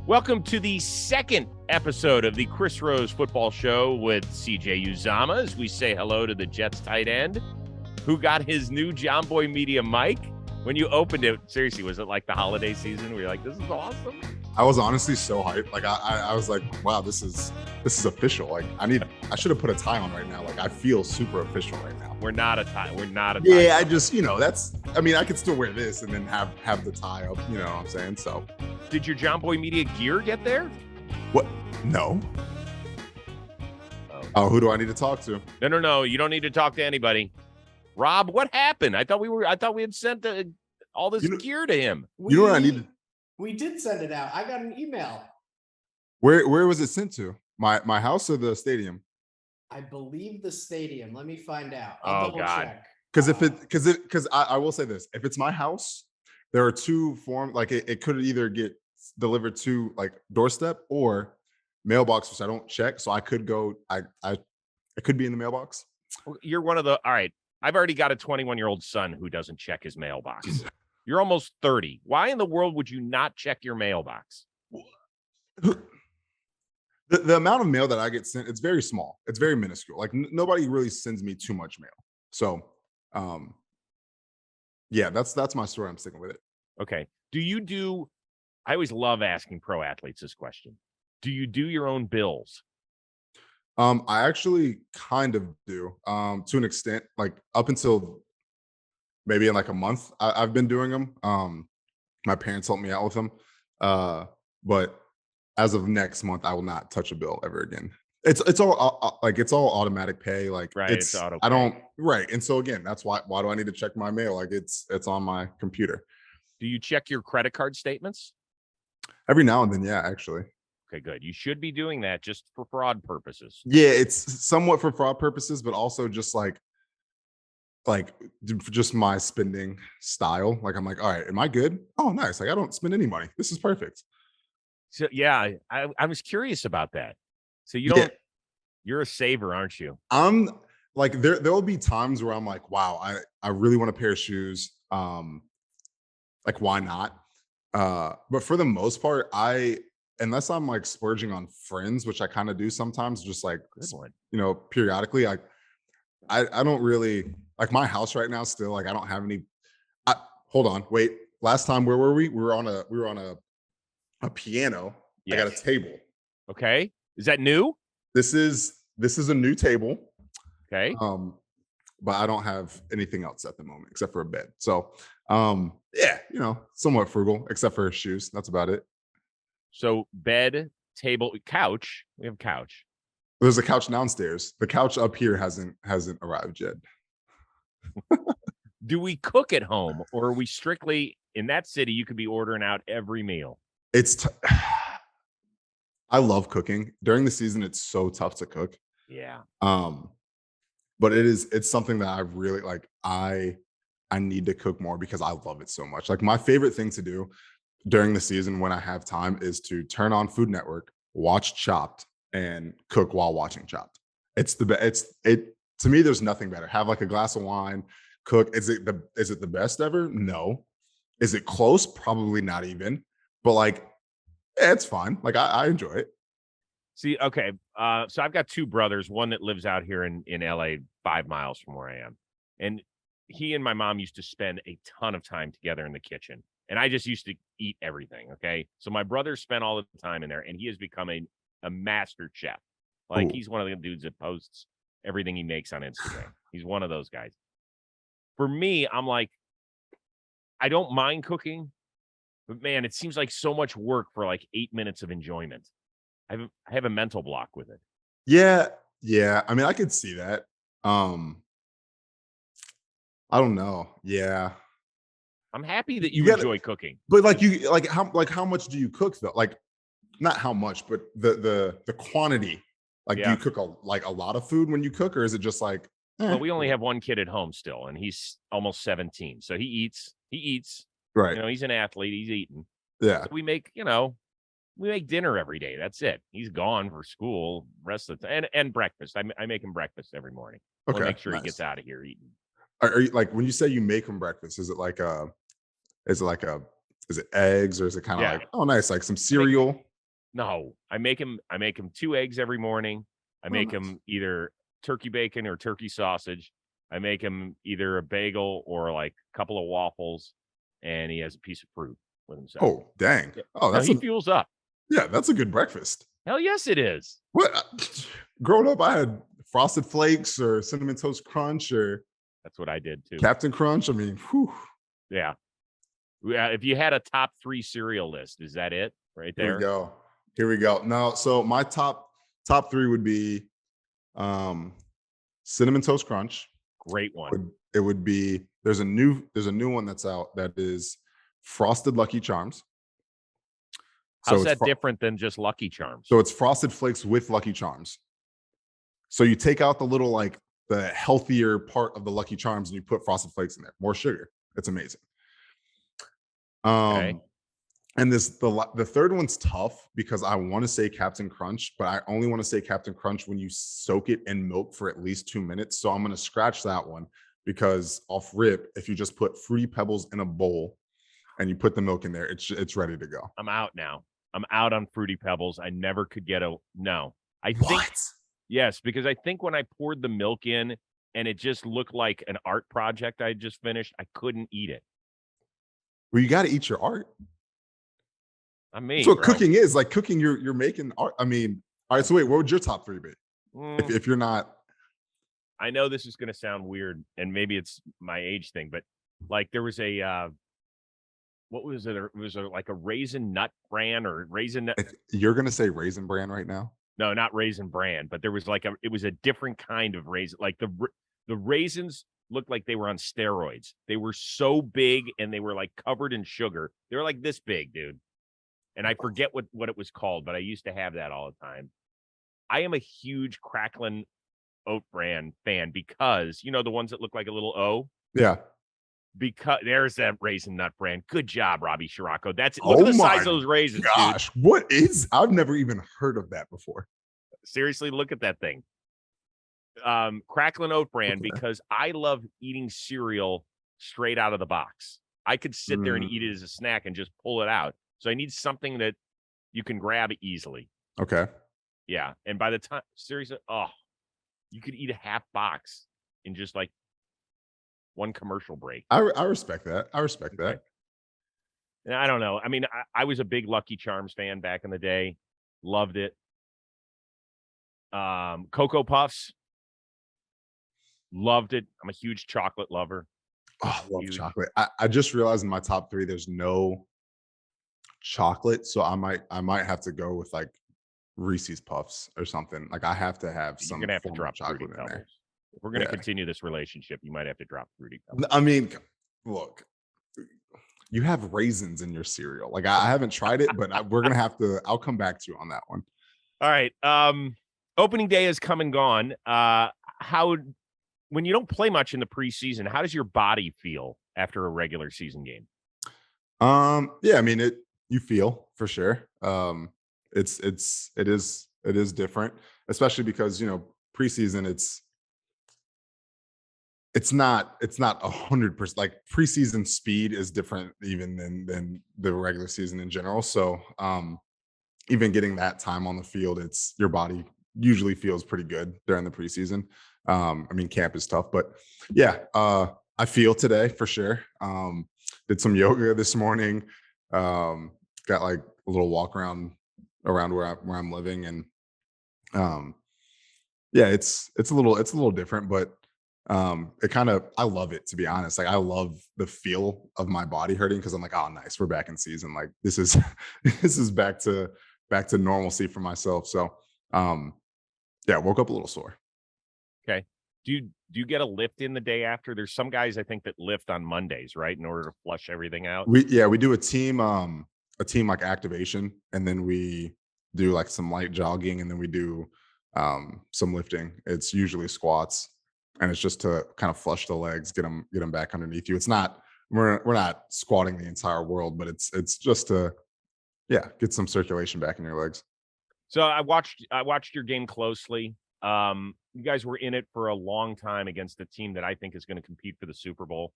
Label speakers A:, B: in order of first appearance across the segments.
A: Welcome to the second episode of the Chris Rose Football Show with CJ Uzomah, as we say hello to the Jets tight end who got his new John Boy Media mic. When you opened it, seriously, was it like the holiday season where you're like, this is awesome?
B: I was honestly so hyped. Like I was like, wow, this is official. Like I should have put a tie on right now. Like I feel super official right now.
A: We're not a tie.
B: Yeah, I just, I could still wear this and then have the tie up, you know what I'm saying? So
A: did your John Boy Media gear get there?
B: what? No. Oh, who do I need to talk to?
A: No. You don't need to talk to anybody. Rob, what happened? I thought we had sent all this gear to him.
B: You know what I needed?
C: We did send it out. I got an email.
B: Where was it sent to? My house or the stadium?
C: I believe the stadium. Let me find out.
A: Oh,
C: double
A: God.
C: check.
B: Because I will say this: if it's my house, there are two forms. Like it could either get delivered to like doorstep or mailbox, which I don't check. So I could go. I could be in the mailbox.
A: You're one of the. All right, I've already got a 21-year-old son who doesn't check his mailbox. You're almost 30. Why in the world would you not check your mailbox?
B: The amount of mail that I get sent, it's very small. It's very minuscule. Like nobody really sends me too much mail. So, yeah, that's my story. I'm sticking with it.
A: Okay. I always love asking pro athletes this question. Do you do your own bills?
B: I actually kind of do, to an extent, like up until maybe in like a month, I've been doing them. My parents helped me out with them. But as of next month, I will not touch a bill ever again. It's all it's all automatic pay. Like
A: right, it's auto
B: I don't right. And so again, that's why do I need to check my mail? Like it's on my computer.
A: Do you check your credit card statements?
B: Every now and then, yeah, actually.
A: Okay, good. You should be doing that just for fraud purposes.
B: Yeah, it's somewhat for fraud purposes, but also just like just my spending style. Like I'm like, all right, am I good? Oh, nice. Like I don't spend any money. This is perfect.
A: So yeah, I was curious about that. So you're a saver, aren't you?
B: I'm like there'll be times where I'm like, wow, I really want a pair of shoes. Like why not? But for the most part, unless I'm like splurging on friends, which I kind of do sometimes, just like periodically, I don't really like my house right now still. Like I don't have any. Hold on, wait. Last time where were we? We were on a piano. Yes. I got a table.
A: Okay. Is that new?
B: This is a new table.
A: Okay.
B: But I don't have anything else at the moment except for a bed. So yeah, somewhat frugal, except for shoes. That's about it.
A: So bed, table, couch. We have a couch.
B: There's a couch downstairs. The couch up here hasn't arrived yet.
A: Do we cook at home, or are we strictly in that city? You could be ordering out every meal.
B: I love cooking. During the season, it's so tough to cook.
A: Yeah.
B: But it's something that I really like. I need to cook more because I love it so much. Like my favorite thing to do during the season when I have time is to turn on Food Network, watch Chopped, and cook while watching Chopped. It's the best. To me, there's nothing better. Have like a glass of wine, cook. Is it the best ever? No. Is it close? Probably not even. But like, it's fine. Like I enjoy it.
A: See, okay. So I've got two brothers, one that lives out here in LA, 5 miles from where I am. And he and my mom used to spend a ton of time together in the kitchen. And I just used to eat everything. Okay. So my brother spent all the time in there, and he has become a master chef. Like He's one of the dudes that posts everything he makes on Instagram. He's one of those guys. For me, I'm like, I don't mind cooking, but man, it seems like so much work for like 8 minutes of enjoyment. I have a mental block with it.
B: Yeah. I mean, I could see that. I don't know. Yeah.
A: I'm happy that you enjoy cooking.
B: But how much do you cook though? Like not how much, but the quantity. Like do you cook a lot of food when you cook, or is it just like
A: Well, we only have one kid at home still, and he's almost 17. So he eats.
B: Right.
A: He's an athlete. He's eating.
B: Yeah.
A: So we make dinner every day. That's it. He's gone for school rest of the time. And breakfast. I make him breakfast every morning. Okay. Make sure he gets out of here eating.
B: Are you like, when you say you make him breakfast, is it eggs, or is it kind of like, oh nice, like some cereal?
A: No, I make him 2 eggs every morning. I
B: Oh,
A: make
B: nice.
A: him either turkey bacon or turkey sausage. I make him either a bagel or like a couple of waffles, and he has a piece of fruit with himself.
B: Oh, dang.
A: Yeah.
B: Oh,
A: No,
B: that's
A: he fuels up.
B: that's a good breakfast.
A: Hell yes, it is.
B: What? Growing up, I had Frosted Flakes or Cinnamon Toast Crunch or
A: That's what I did too.
B: Captain Crunch. I mean, whew.
A: Yeah. Yeah. If you had a top 3 cereal list, is that it right
B: Here we
A: there?
B: go. Here we go. No, so my top three would be Cinnamon Toast Crunch.
A: Great one.
B: It would be there's a new one that's out that is Frosted Lucky Charms.
A: How's
B: it's
A: that different than just Lucky Charms?
B: So it's Frosted Flakes with Lucky Charms. So you take out the little like the healthier part of the Lucky Charms and you put Frosted Flakes in there. More sugar. It's amazing.
A: Okay.
B: And the third one's tough because I want to say Captain Crunch, but I only want to say Captain Crunch when you soak it in milk for at least 2 minutes. So I'm going to scratch that one because off rip, if you just put Fruity Pebbles in a bowl and you put the milk in there, it's ready to go.
A: I'm out now. I'm out on Fruity Pebbles. I never could get no. I
B: What?
A: think yes, because I think when I poured the milk in and it just looked like an art project I just finished, I couldn't eat it.
B: Well, you got to eat your art.
A: I mean,
B: that's what cooking is. Like cooking, you're making art. I mean, all right. So wait, what would your top 3 be? If you're not,
A: I know this is going to sound weird, and maybe it's my age thing, but like there was a what was it? It was like a Raisin Nut brand or Raisin Nut.
B: You're going to say Raisin Bran right now?
A: No, not Raisin Bran, but there was like it was a different kind of raisin. Like the raisins looked like they were on steroids. They were so big and they were like covered in sugar. They were like this big, dude. And I forget what it was called, but I used to have that all the time. I am a huge Cracklin Oat Bran fan because, you know, the ones that look like a little O?
B: Yeah.
A: Because there's that Raisin Nut brand. Good job, Robbie Scirocco. That's it. Look at the size of those raisins,
B: gosh, dude. I've never even heard of that before.
A: Seriously, look at that thing. Cracklin Oat Bran, because I love eating cereal straight out of the box. I could sit there and eat it as a snack and just pull it out. So I need something that you can grab easily.
B: Okay.
A: Yeah. And by the time, seriously, you could eat a half box in just like one commercial break.
B: I respect that. I respect that.
A: And I don't know. I mean, I was a big Lucky Charms fan back in the day. Loved it. Cocoa Puffs. Loved it. I'm a huge chocolate lover.
B: Oh, I love chocolate. I just realized in my top 3, there's no chocolate. So I might have to go with like Reese's Puffs or something. Like I have to have some.
A: You're gonna have to drop
B: chocolate
A: Fruity
B: in
A: Pebbles.
B: there.
A: If we're gonna continue this relationship, you might have to drop Fruity Pebbles.
B: I mean, look, you have raisins in your cereal. Like I haven't tried it, but we're gonna have to. I'll come back to you on that one.
A: All right. Opening day has come and gone. When you don't play much in the preseason, how does your body feel after a regular season game?
B: Yeah, I mean you feel for sure. It is different, especially because, you know, preseason it's not 100%. Like preseason speed is different even than the regular season in general. So even getting that time on the field, your body usually feels pretty good during the preseason. I mean, camp is tough, but yeah, I feel today for sure. Did some yoga this morning. Got like a little walk around where I'm living, and yeah, it's a little different, but I love it, to be honest. Like I love the feel of my body hurting because I'm like, oh nice, we're back in season. Like this is this is back to normalcy for myself. So yeah, woke up a little sore.
A: Okay. Do you get a lift in the day after? There's some guys I think that lift on Mondays, right? In order to flush everything out.
B: We do a team like activation, and then we do like some light jogging, and then we do some lifting. It's usually squats, and it's just to kind of flush the legs, get them back underneath you. It's not we're not squatting the entire world, but it's just to get some circulation back in your legs.
A: So I watched your game closely. You guys were in it for a long time against a team that I think is going to compete for the Super Bowl,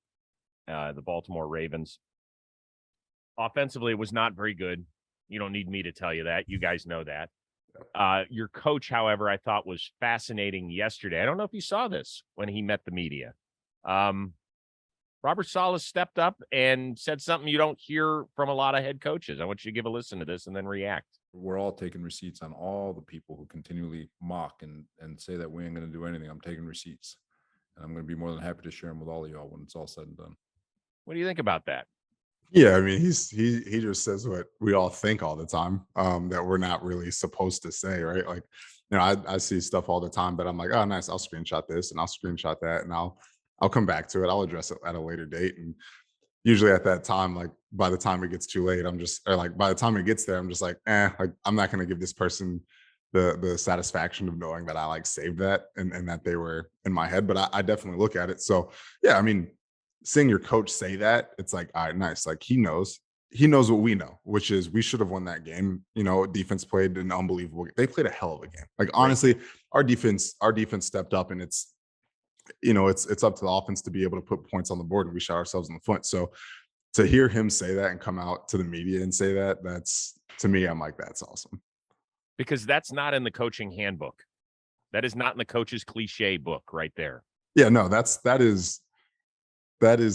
A: the Baltimore Ravens. Offensively, it was not very good. You don't need me to tell you that. You guys know that. Your coach, however, I thought was fascinating yesterday. I don't know if you saw this when he met the media. Robert Saleh stepped up and said something you don't hear from a lot of head coaches. I want you to give a listen to this and then react.
D: We're all taking receipts on all the people who continually mock and say that we ain't going to do anything. I'm taking receipts, and I'm going to be more than happy to share them with all of y'all when it's all said and done.
A: What do you think about that?
B: Yeah, I mean, he just says what we all think all the time, that we're not really supposed to say, right? Like, I see stuff all the time, but I'm like, oh, nice, I'll screenshot this and I'll screenshot that, and I'll come back to it. I'll address it at a later date. And usually at that time, like by the time it gets too late, by the time it gets there, I'm just like, like I'm not going to give this person the satisfaction of knowing that I like saved that and that they were in my head. But I definitely look at it. So yeah, I mean, seeing your coach say that, it's like, all right, nice. Like he knows what we know, which is we should have won that game. Defense played an unbelievable. They played a hell of a game. Like honestly, our defense stepped up, and it's up to the offense to be able to put points on the board, and we shot ourselves in the foot. So to hear him say that and come out to the media and say that, that's, to me, I'm like, that's awesome.
A: Because that's not in the coaching handbook. That is not in the coach's cliche book right there.
B: Yeah, no, that is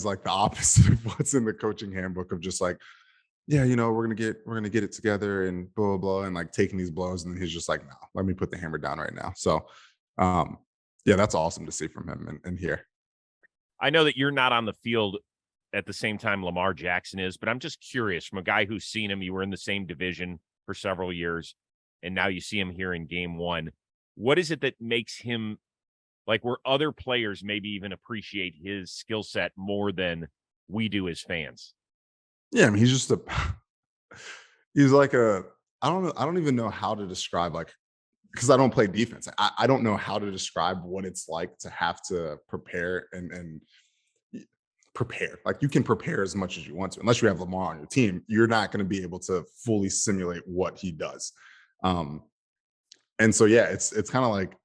B: like the opposite of what's in the coaching handbook of just like, yeah, we're gonna get it together and blah blah blah, and like taking these blows, and he's just like, no, let me put the hammer down right now. So yeah, that's awesome to see from him and hear.
A: I know that you're not on the field at the same time Lamar Jackson is, but I'm just curious, from a guy who's seen him, you were in the same division for several years, and now you see him here in game one. What is it that makes him, like, where other players maybe even appreciate his skill set more than we do as fans?
B: Yeah, I mean, he's like I don't even know how to describe, like, because I don't play defense. I don't know how to describe what it's like to have to prepare and prepare. Like, you can prepare as much as you want to. Unless you have Lamar on your team, you're not going to be able to fully simulate what he does. And so yeah, it's kind of like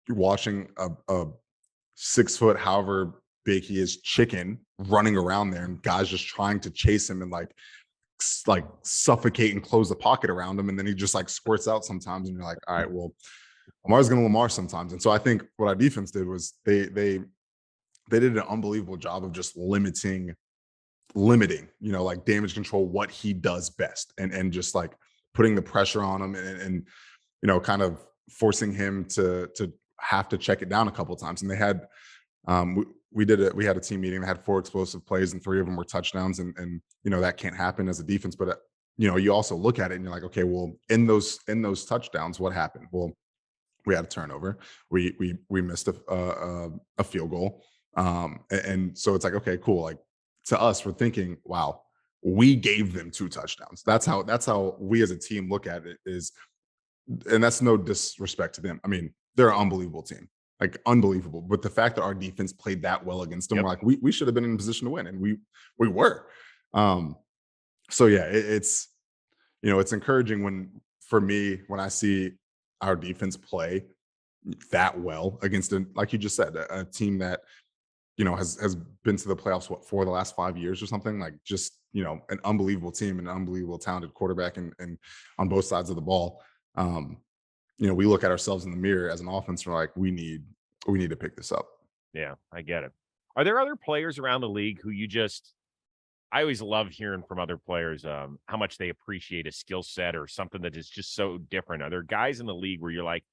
B: you're watching a 6 foot, however big he is, chicken running around there, and guys just trying to chase him and like suffocate and close the pocket around him, and then he just like squirts out sometimes, and you're like, all right, well, Lamar's gonna Lamar sometimes. And so I think what our defense did was they did an unbelievable job of just limiting, like damage control, what he does best, and just like putting the pressure on him and kind of forcing him to have to check it down a couple of times. And they had we had a team meeting that had 4 explosive plays, and 3 of them were touchdowns, and that can't happen as a defense. But you also look at it and you're like, okay, well, in those touchdowns, what happened? Well, we had a turnover, we missed a field goal, and so it's like, okay, cool. Like, to us, we're thinking, wow, we gave them 2 touchdowns. That's how we as a team look at it, and that's no disrespect to them. I mean, they're an unbelievable team. Like, unbelievable. But the fact that our defense played that well against them, we're like, we should have been in a position to win, and we were. So yeah, it's encouraging for me when I see our defense play that well against like you just said, a team that has been to the playoffs for the last 5 years or something. Like, just an unbelievable team, an unbelievable talented quarterback, and on both sides of the ball. We look at ourselves in the mirror as an offense, and we're like, we need to pick this up.
A: Yeah, I get it. Are there other players around the league who I always love hearing from other players how much they appreciate a skill set or something that is just so different? Are there guys in the league where you're like,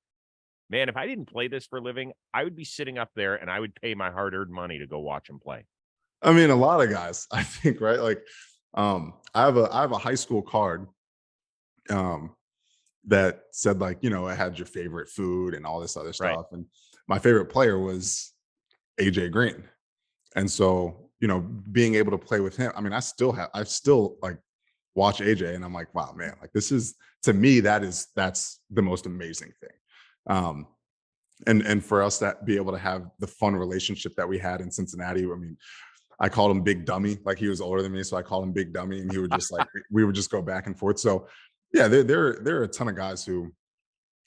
A: man, if I didn't play this for a living, I would be sitting up there and I would pay my hard-earned money to go watch them play?
B: I mean, a lot of guys, I think, right? Like, I have a high school card that said, like, it had your favorite food and all this other stuff.
A: Right.
B: And my favorite player was AJ Green. And so, being able to play with him, I mean, I still like watch AJ, and I'm like, wow, man, like, this is, to me, that's the most amazing thing. And for us to be able to have the fun relationship that we had in Cincinnati, I mean, I called him Big Dummy. Like, he was older than me, so I called him Big Dummy, and he would just like, we would just go back and forth. So yeah, there are a ton of guys who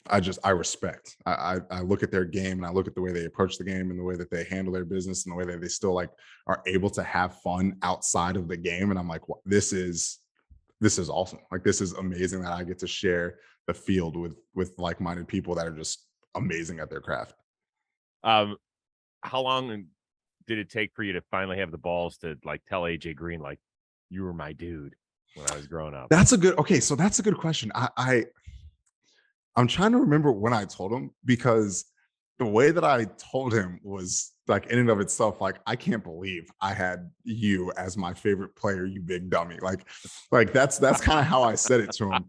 B: I respect. I look at their game, and I look at the way they approach the game, and the way that they handle their business, and the way that they still like are able to have fun outside of the game. And I'm like, this is this is awesome. Like, this is amazing that I get to share the field with like-minded people that are just amazing at their craft.
A: How long did it take for you to finally have the balls to like tell AJ Green, like, you were my dude when I was growing up?
B: That's a good question. I'm trying to remember when I told him, because the way that I told him was like, in and of itself, like, I can't believe I had you as my favorite player, you big dummy. Like that's kind of how I said it to him.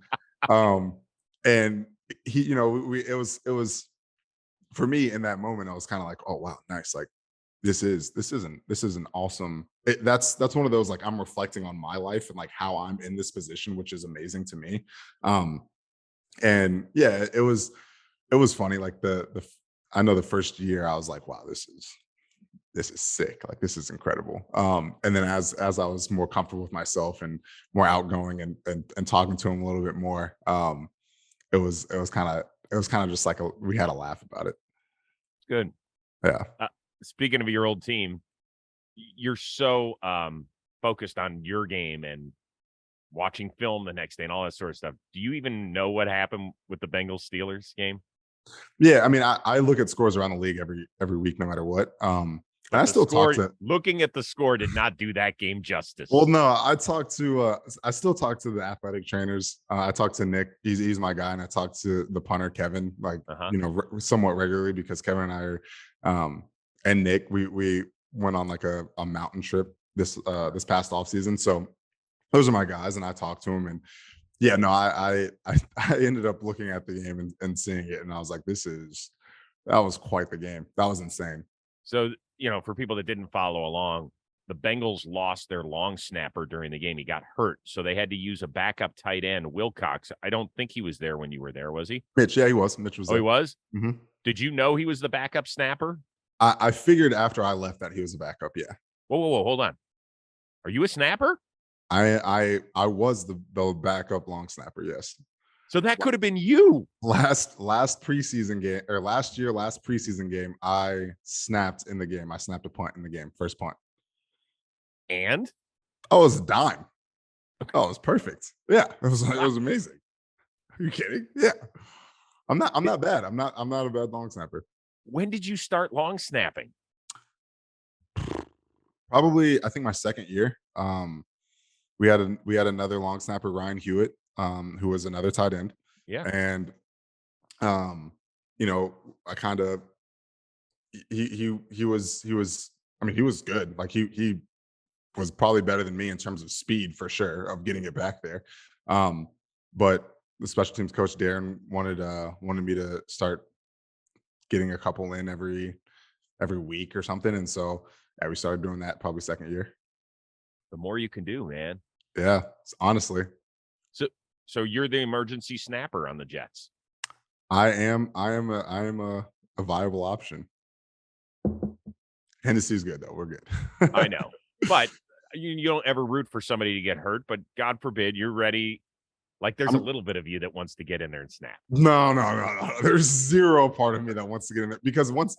B: And he, it was for me in that moment, I was kind of like, oh wow, nice. Like, this is an awesome. That's one of those, like, I'm reflecting on my life and like how I'm in this position, which is amazing to me. And yeah, it was funny. Like I know the first year I was like, wow, this is sick. Like, this is incredible. And then as I was more comfortable with myself and more outgoing and talking to him a little bit more, it was kind of just like we had a laugh about it.
A: Good.
B: Yeah.
A: Speaking of your old team, you're so focused on your game and watching film the next day and all that sort of stuff. Do you even know what happened with the Bengals Steelers game?
B: Yeah, I mean, I look at scores around the league every week, no matter what. And I still talk to.
A: Looking at the score did not do that game justice.
B: Well, no, I still talk to the athletic trainers. I talk to Nick. He's my guy, and I talk to the punter Kevin, like somewhat regularly, because Kevin and I are, and Nick, we went on like a mountain trip this past off season. So those are my guys, and I talk to them. And yeah, no, I ended up looking at the game and seeing it, and I was like, that was quite the game. That was insane.
A: So, for people that didn't follow along, the Bengals lost their long snapper during the game. He got hurt, so they had to use a backup tight end, Wilcox. I don't think he was there when you were there, was he?
B: Mitch, yeah, he was. Mitch was
A: there.
B: He
A: was?
B: Mm-hmm.
A: Did you know he was the backup snapper?
B: I figured after I left that he was a backup, yeah.
A: Whoa, hold on. Are you a snapper?
B: I was the backup long snapper, yes.
A: So that could have been you.
B: Last preseason game, or last preseason game, I snapped in the game. I snapped a punt in the game, first punt.
A: And?
B: Oh, it was a dime. Oh, it was perfect. Yeah, it was amazing. Are you kidding? Yeah. I'm not bad. I'm not a bad long snapper.
A: When did you start long snapping?
B: Probably, I think my second year. We had another long snapper, Ryan Hewitt, who was another tight end.
A: Yeah.
B: And I kind of he was I mean, he was good. Like, he was probably better than me in terms of speed, for sure, of getting it back there. But the special teams coach Darren wanted me to start getting a couple in every week or something. And so yeah, we started doing that probably second year.
A: The more you can do, man.
B: Yeah, honestly.
A: So you're the emergency snapper on the Jets.
B: I am a viable option. Hennessy's good though. We're good.
A: I know, but you don't ever root for somebody to get hurt. But God forbid you're ready. Like, there's a little bit of you that wants to get in there and snap.
B: No. There's zero part of me that wants to get in there, because once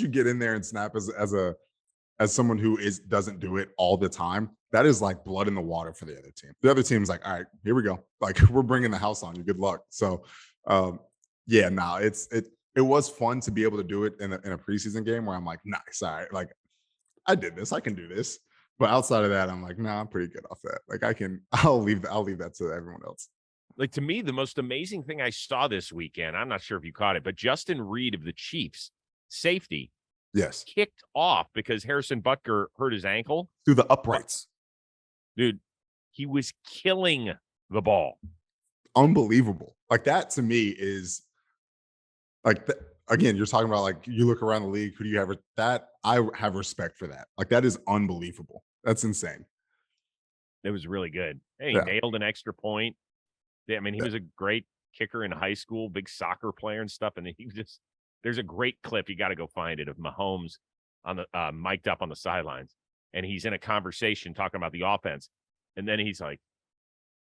B: you get in there and snap as someone who doesn't do it all the time, that is like blood in the water for the other team. The other team's like, all right, here we go. Like, we're bringing the house on you. Good luck. So, yeah, no, it was fun to be able to do it in a preseason game where I'm like, nice, all right, like, I did this, I can do this. But outside of that, I'm like, nah, I'm pretty good off that. Like, I'll leave that to everyone else.
A: Like, to me, the most amazing thing I saw this weekend, I'm not sure if you caught it, but Justin Reed of the Chiefs, safety,
B: yes,
A: kicked off because Harrison Butker hurt his ankle
B: through the uprights.
A: Dude, he was killing the ball.
B: Unbelievable. Like, that to me is like, again, you're talking about, like, you look around the league, who do you have? That I have respect for that. Like, that is unbelievable. That's insane.
A: It was really good. Hey, he nailed an extra point. Yeah, I mean, he was a great kicker in high school, big soccer player and stuff. And there's a great clip. You got to go find it, of Mahomes on the mic'd up on the sidelines. And he's in a conversation talking about the offense. And then he's like,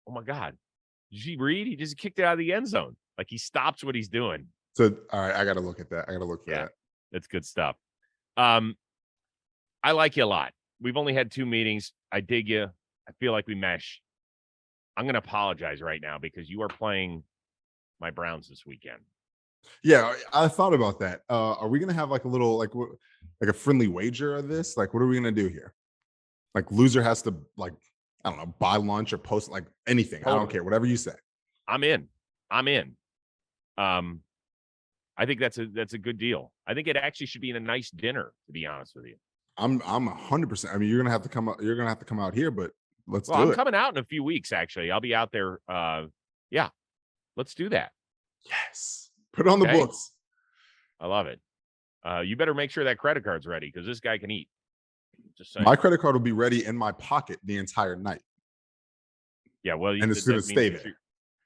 A: oh my God, did you read? He just kicked it out of the end zone. Like, he stops what he's doing.
B: So, all right, I got to look at that. I got to look for that.
A: That's good stuff. I like you a lot. We've only had 2 meetings. I dig you. I feel like we mesh. I'm going to apologize right now because you are playing my Browns this weekend.
B: Yeah, I thought about that. Are we gonna have like a little like like a friendly wager of this? Like, what are we gonna do here? Like, loser has to like, I don't know, buy lunch or post like anything. I don't
A: Totally.
B: care, whatever you say.
A: I'm in. I think that's a good deal. I think it actually should be in a nice dinner, to be honest with you.
B: I'm 100%. I mean, you're gonna have to come out. You're gonna have to come out here, but let's
A: Well,
B: do
A: I'm
B: it.
A: coming out in a few weeks, actually. I'll be out there. Yeah, let's do that.
B: Yes, put it on the
A: Okay.
B: books.
A: I love it. You better make sure that credit card's ready because this guy can eat. Just saying.
B: My credit card will be ready in my pocket the entire night,
A: Yeah, well,
B: and it's gonna stay there.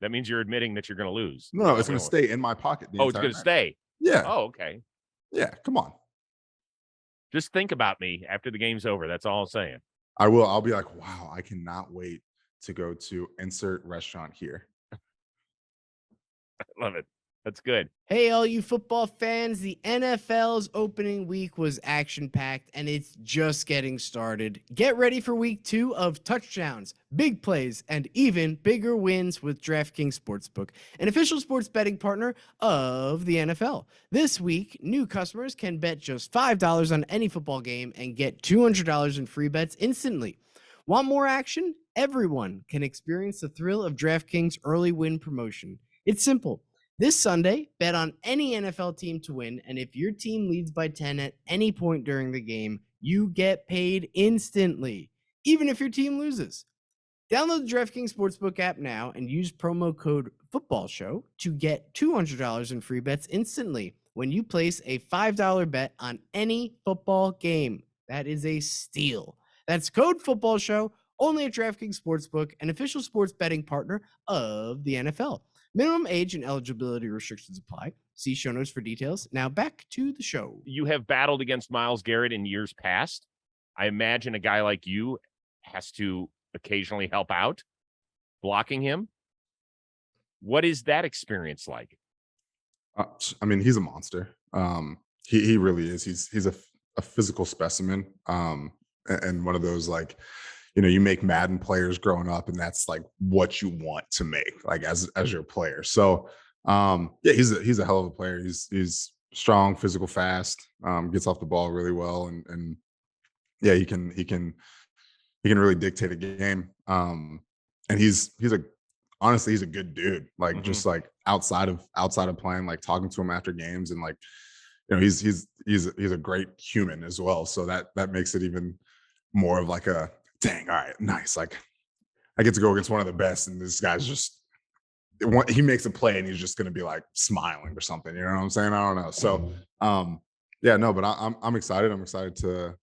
A: That means you're admitting that you're going to lose.
B: No, it's gonna stay in my pocket the
A: Oh, it's
B: entire
A: going to
B: night.
A: stay.
B: Yeah.
A: Oh, okay.
B: Yeah, come on.
A: Just think about me after the game's over. That's all I'm saying.
B: I will. I'll be like, wow, I cannot wait to go to insert restaurant here.
A: I love it. That's good.
C: Hey, all you football fans, the NFL's opening week was action-packed, and it's just getting started. Get ready for week 2 of touchdowns, big plays, and even bigger wins with DraftKings Sportsbook, an official sports betting partner of the NFL. This week, new customers can bet just $5 on any football game and get $200 in free bets instantly. Want more action? Everyone can experience the thrill of DraftKings early win promotion. It's simple. This Sunday, bet on any NFL team to win, and if your team leads by 10 at any point during the game, you get paid instantly, even if your team loses. Download the DraftKings Sportsbook app now and use promo code FOOTBALLSHOW to get $200 in free bets instantly when you place a $5 bet on any football game. That is a steal. That's code FOOTBALLSHOW, only at DraftKings Sportsbook, an official sports betting partner of the NFL. Minimum age and eligibility restrictions apply. See show notes for details. Now back to the show.
A: You have battled against Miles Garrett in years past. I imagine a guy like you has to occasionally help out blocking him. What is that experience like?
B: I mean, he's a monster. He really is. He's a physical specimen. And one of those like, you know, you make Madden players growing up, and that's like what you want to make, like as your player. So yeah, he's a hell of a player. He's strong, physical, fast, gets off the ball really well, and yeah, he can really dictate a game. And he's honestly, he's a good dude. Like just like outside of playing, like talking to him after games, and like, you know, he's a great human as well. So that makes it even more of like a dang, all right, nice. Like I get to go against one of the best, and this guy's just he makes a play and he's just going to be like smiling or something. You know what I'm saying? I don't know. So yeah, no, but I'm excited. I'm excited to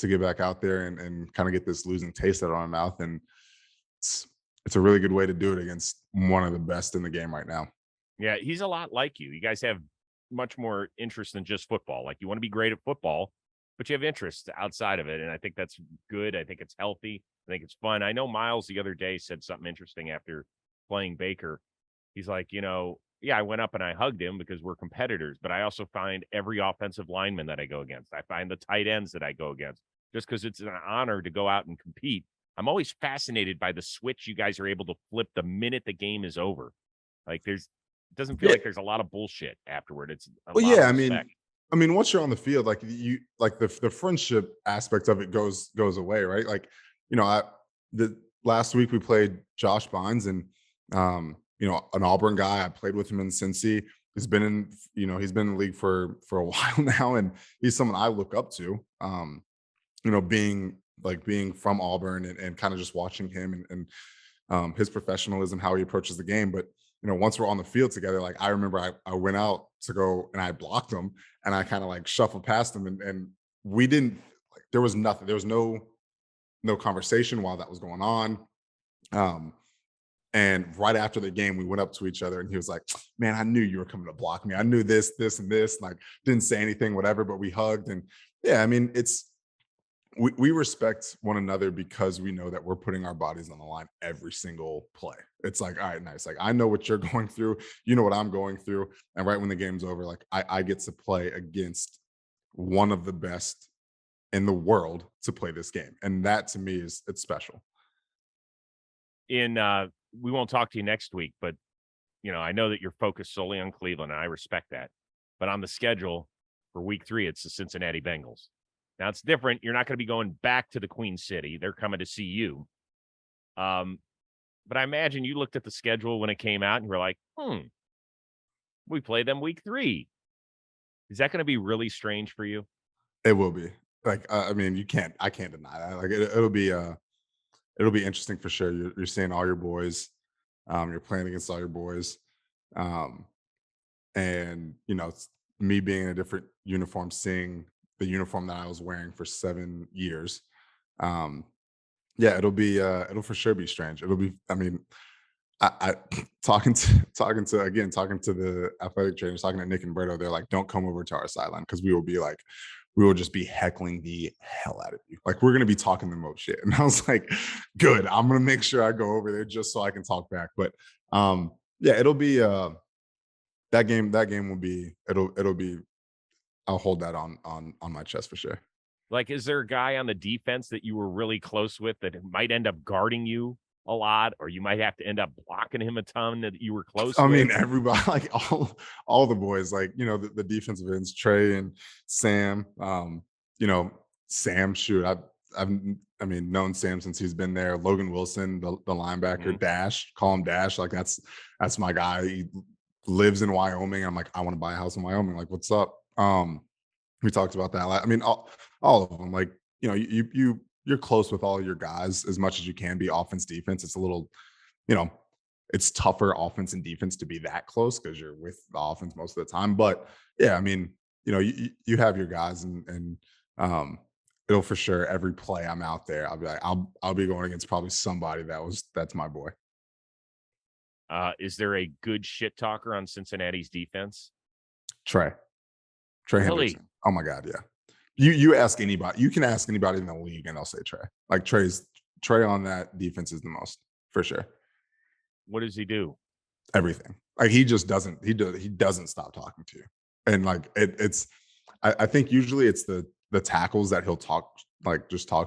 B: get back out there and kind of get this losing taste out of my mouth. And it's a really good way to do it against one of the best in the game right now.
A: Yeah, he's a lot like you. You guys have much more interest than just football. Like you want to be great at football, but you have interests outside of it. And I think that's good. I think it's healthy. I think it's fun. I know Miles the other day said something interesting after playing Baker. He's like, you know, yeah, I went up and I hugged him because we're competitors, but I also find every offensive lineman that I go against. I find the tight ends that I go against just because it's an honor to go out and compete. I'm always fascinated by the switch you guys are able to flip the minute the game is over. Like it doesn't feel like there's a lot of bullshit afterward. It's a lot of respect.
B: I mean, once you're on the field, like you, like the friendship aspect of it goes away, right? Like, you know, the last week we played Josh Bynes, and you know, an Auburn guy. I played with him in Cincy. He's been in the league for a while now, and he's someone I look up to. You know, being from Auburn and kind of just watching him and his professionalism, how he approaches the game. But you know, once we're on the field together, like I remember I went out to go and I blocked him, and I kind of like shuffled past him, and we didn't like, there was nothing. There was no conversation while that was going on. And right after the game, we went up to each other, and he was like, man, I knew you were coming to block me. I knew this, and this, like didn't say anything, whatever, but we hugged. And yeah, I mean, we respect one another because we know that we're putting our bodies on the line every single play. It's like, all right, nice. Like I know what you're going through, you know what I'm going through. And right when the game's over, like I get to play against one of the best in the world to play this game. And that to me it's special.
A: In we won't talk to you next week, but I know that you're focused solely on Cleveland, and I respect that. But on the schedule for week 3, it's the Cincinnati Bengals. Now it's different. You're not going to be going back to the Queen City. They're coming to see you. But I imagine you looked at the schedule when it came out and you were like, we play them week 3. Is that going to be really strange for you?
B: It will be. Like, I mean, I can't deny that. Like, it'll be interesting for sure. You're seeing all your boys. You're playing against all your boys. And it's me being in a different uniform, seeing the uniform that I was wearing for 7 years. Yeah, it'll for sure be strange. It'll be, I mean, I talking to the athletic trainers, talking to Nick and Berto, they're like, don't come over to our sideline because we will just be heckling the hell out of you. Like, we're gonna be talking the most shit. And I was like, good, I'm gonna make sure I go over there just so I can talk back. But yeah, it'll be that game will be it'll be, I'll hold that on my chest for sure.
A: Like, is there a guy on the defense that you were really close with that might end up guarding you a lot, or you might have to end up blocking him a ton that you were close
B: I
A: with?
B: mean, everybody, like all the boys, like, the defensive ends, Trey and Sam. Sam, shoot, I've known Sam since he's been there. Logan Wilson, the linebacker, Dash, call him Dash. Like, that's my guy. He lives in Wyoming. I'm like, I want to buy a house in Wyoming. Like, what's up? We talked about that. I mean, all of them. Like, you're close with all your guys as much as you can be. Offense, defense. It's a little, it's tougher offense and defense to be that close because you're with the offense most of the time. But yeah, I mean, you have your guys, and it'll for sure, every play I'm out there, I'll be like, I'll be going against probably somebody that's my boy.
A: Is there a good shit talker on Cincinnati's defense?
B: Trey
A: Really?
B: Hendrickson. Oh my God, yeah. You ask anybody, you can ask anybody in the league, and they'll say Trey. Like, Trey on that defense is the most, for sure.
A: What does he do?
B: Everything. Like, he doesn't stop talking to you. And like, I think usually it's the tackles that he'll talk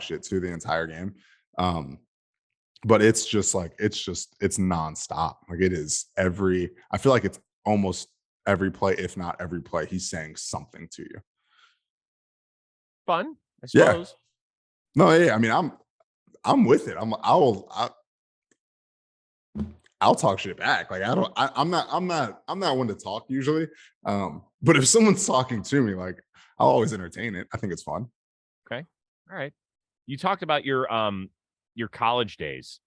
B: shit to the entire game. But it's nonstop. Like, it is I feel like it's almost every play, if not every play, he's saying something to you.
A: Fun, I suppose.
B: Yeah. No, yeah. I mean, I'm with it. I'll talk shit back. Like, I'm not one to talk usually. But if someone's talking to me, like, I'll always entertain it. I think it's fun.
A: Okay. All right. You talked about your college days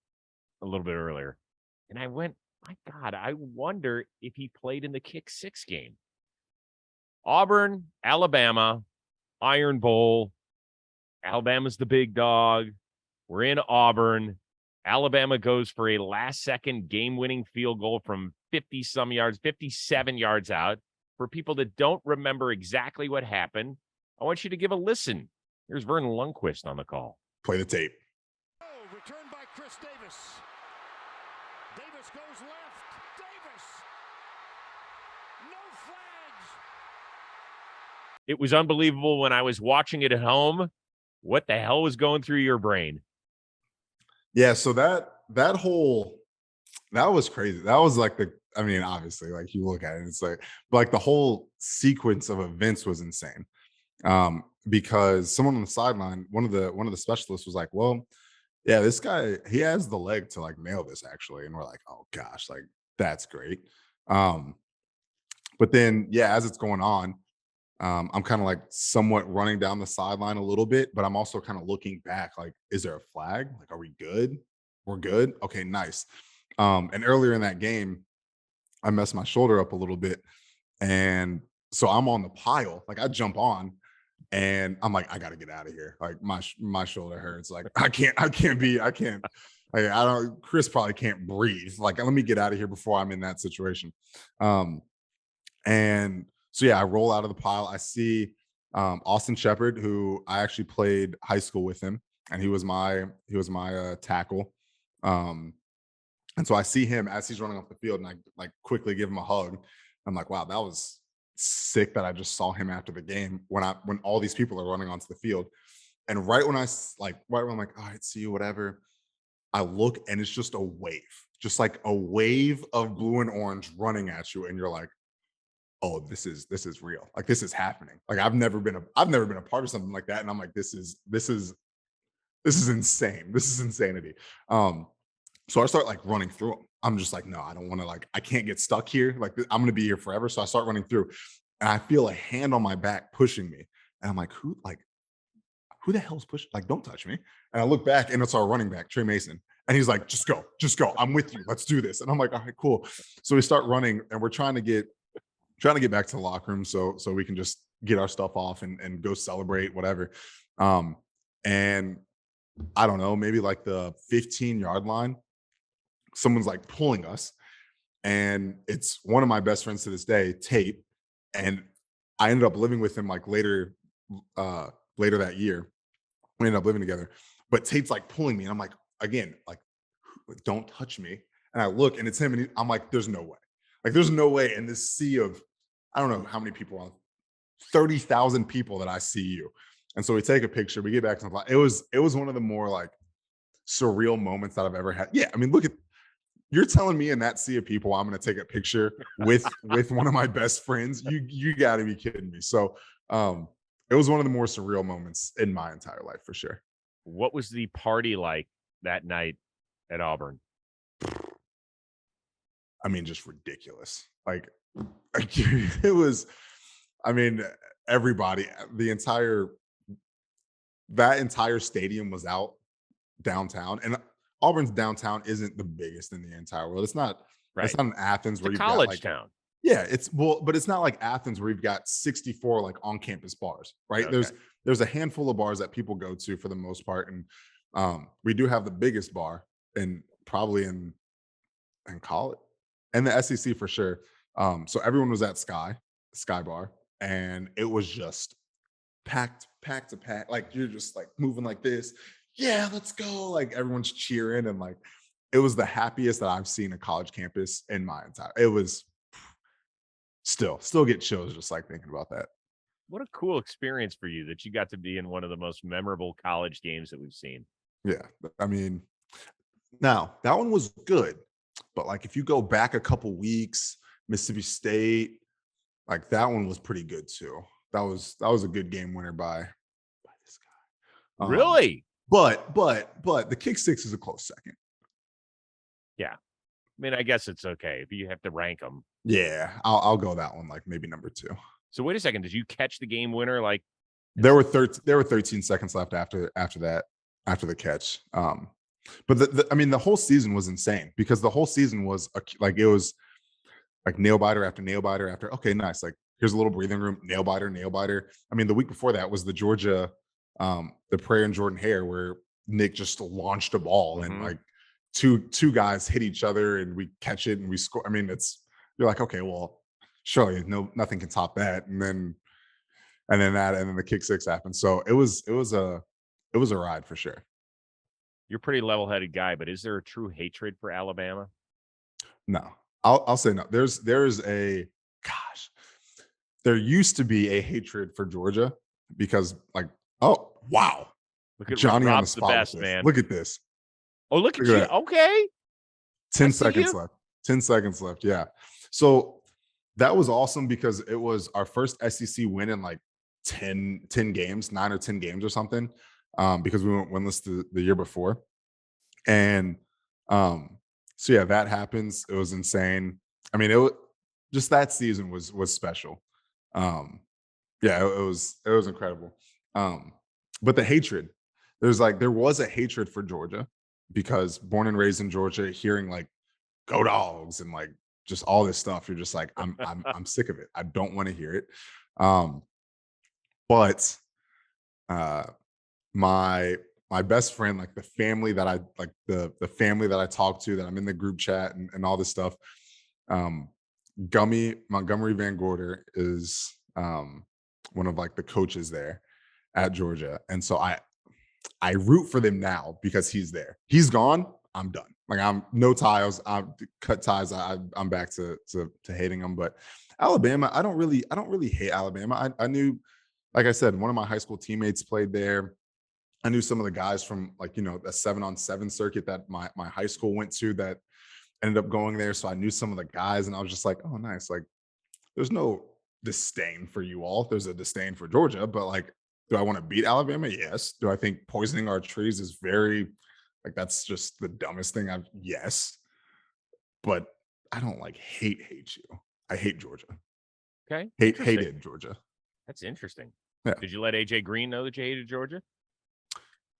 A: a little bit earlier, and I went, my God, I wonder if he played in the Kick 6 game. Auburn, Alabama, Iron Bowl. Alabama's the big dog. We're in Auburn. Alabama goes for a last-second game-winning field goal from 50-some yards, 57 yards out. For people that don't remember exactly what happened, I want you to give a listen. Here's Vernon Lundquist on the call.
B: Play the tape.
E: Returned by Chris Davis. Davis goes left. Davis. No flags.
A: It was unbelievable when I was watching it at home. What the hell was going through your brain?
B: Yeah, so that was crazy. That was like obviously, like, you look at it, it's like the whole sequence of events was insane. Because someone on the sideline, one of the specialists was like, well, yeah, this guy, he has the leg to like nail this actually. And we're like, oh gosh, like, that's great. But then, yeah, as it's going on, I'm kind of like somewhat running down the sideline a little bit, but I'm also kind of looking back, like, is there a flag? Like, are we good? We're good. Okay, nice. And earlier in that game, I messed my shoulder up a little bit. And so I'm on the pile, like, I jump on, and I'm like, I got to get out of here. Like, my shoulder hurts. Like, Chris probably can't breathe. Like, let me get out of here before I'm in that situation. And so, yeah, I roll out of the pile. I see Austin Shepard, who I actually played high school with him, and he was my tackle. And so I see him as he's running off the field, and I like quickly give him a hug. I'm like, wow, that was sick that I just saw him after the game when all these people are running onto the field. And right when I'm like, all right, see you, whatever. I look and it's just a wave, just like a wave of blue and orange running at you. And you're like, oh, this is real. Like this is happening. Like I've never been a part of something like that. And I'm like, this is insane. This is insanity. So I start like running through them. I'm just like, no, I don't want to, like, I can't get stuck here. Like I'm going to be here forever. So I start running through and I feel a hand on my back pushing me. And I'm like, who the hell's pushing? Like, don't touch me. And I look back and it's our running back, Trey Mason. And he's like, just go. I'm with you. Let's do this. And I'm like, all right, cool. So we start running and we're trying to get back to the locker room so we can just get our stuff off and go celebrate, whatever. And I don't know, maybe like the 15-yard line, someone's like pulling us. And it's one of my best friends to this day, Tate. And I ended up living with him like later that year. We ended up living together. But Tate's like pulling me. And I'm like, again, like, don't touch me. And I look and it's him. And I'm like, there's no way. Like, there's no way in this sea of, I don't know how many people are, 30,000 people that I see you. And so we take a picture. We get back to the plot. It was one of the more like surreal moments that I've ever had. Yeah, I mean, look at, you're telling me in that sea of people I'm going to take a picture with one of my best friends. You got to be kidding me. So it was one of the more surreal moments in my entire life for sure.
A: What was the party like that night at Auburn?
B: I mean, just ridiculous. Like it was, I mean, everybody, that entire stadium was out downtown, and Auburn's downtown isn't the biggest in the entire world. It's not,
A: Right.
B: It's not in Athens where
A: It's
B: you've
A: college
B: got like,
A: town.
B: yeah, but it's not like Athens where you've got 64 like on-campus bars, right?
A: Okay.
B: There's a handful of bars that people go to for the most part, and we do have the biggest bar probably in college and the SEC for sure. So everyone was at Sky Bar, and it was just packed to pack. Like you're just like moving like this. Yeah, let's go. Like everyone's cheering, and like it was the happiest that I've seen a college campus in my entire. It was still get chills just like thinking about that.
A: What a cool experience for you that you got to be in one of the most memorable college games that we've seen.
B: Yeah, I mean, now that one was good, but like if you go back a couple weeks, Mississippi State, like that one was pretty good too. That was a good game winner by this guy.
A: Really?
B: But the kick six is a close second.
A: Yeah. I mean, I guess it's okay if you have to rank them.
B: Yeah, I'll go that one like maybe number 2.
A: So wait a second. Did you catch the game winner? Like
B: there were 13 seconds left after the catch. But I mean, the whole season was insane because the whole season was like it was like nail biter after nail biter after. Okay, nice. Like here's a little breathing room. Nail biter. I mean, the week before that was the Georgia, the Prayer and Jordan Hare where Nick just launched a ball and like two guys hit each other and we catch it and we score. I mean, you're like, okay, well, surely nothing can top that. And then the kick six happened. So it was a ride for sure.
A: You're a pretty level-headed guy, but is there a true hatred for Alabama?
B: No, I'll say no. There used to be a hatred for Georgia because like, oh wow,
A: Look at
B: Johnny on the
A: Rob's
B: spot.
A: best, man.
B: Look at this.
A: Oh, look at you.
B: That.
A: Okay.
B: 10 seconds left. 10 seconds left. Yeah. So that was awesome because it was our first SEC win in like 10 games, 9 or 10 games or something. Because we went winless the year before. And so yeah, that happens. It was insane. I mean, just that season was special. Yeah, it was incredible. But the hatred, there was a hatred for Georgia because born and raised in Georgia, hearing like go Dogs and like just all this stuff, you're just like, I'm sick of it. I don't want to hear it. But my best friend, like the family that I like the family that I talk to, that I'm in the group chat and all this stuff. Montgomery Van Gorder is one of like the coaches there at Georgia. And so I root for them now because he's there. He's gone, I'm done. Like I'm no ties. I cut ties. I'm back to hating them. But Alabama, I don't really hate Alabama. I knew, like I said, one of my high school teammates played there. I knew some of the guys from like, the 7-on-7 circuit that my high school went to that ended up going there. So I knew some of the guys and I was just like, oh, nice. Like there's no disdain for you all. There's a disdain for Georgia, but like, do I want to beat Alabama? Yes. Do I think poisoning our trees is very like that's just the dumbest thing yes. But I don't like hate you. I hate Georgia.
A: Okay.
B: Hated Georgia.
A: That's interesting.
B: Yeah.
A: Did you let AJ Green know that you hated Georgia?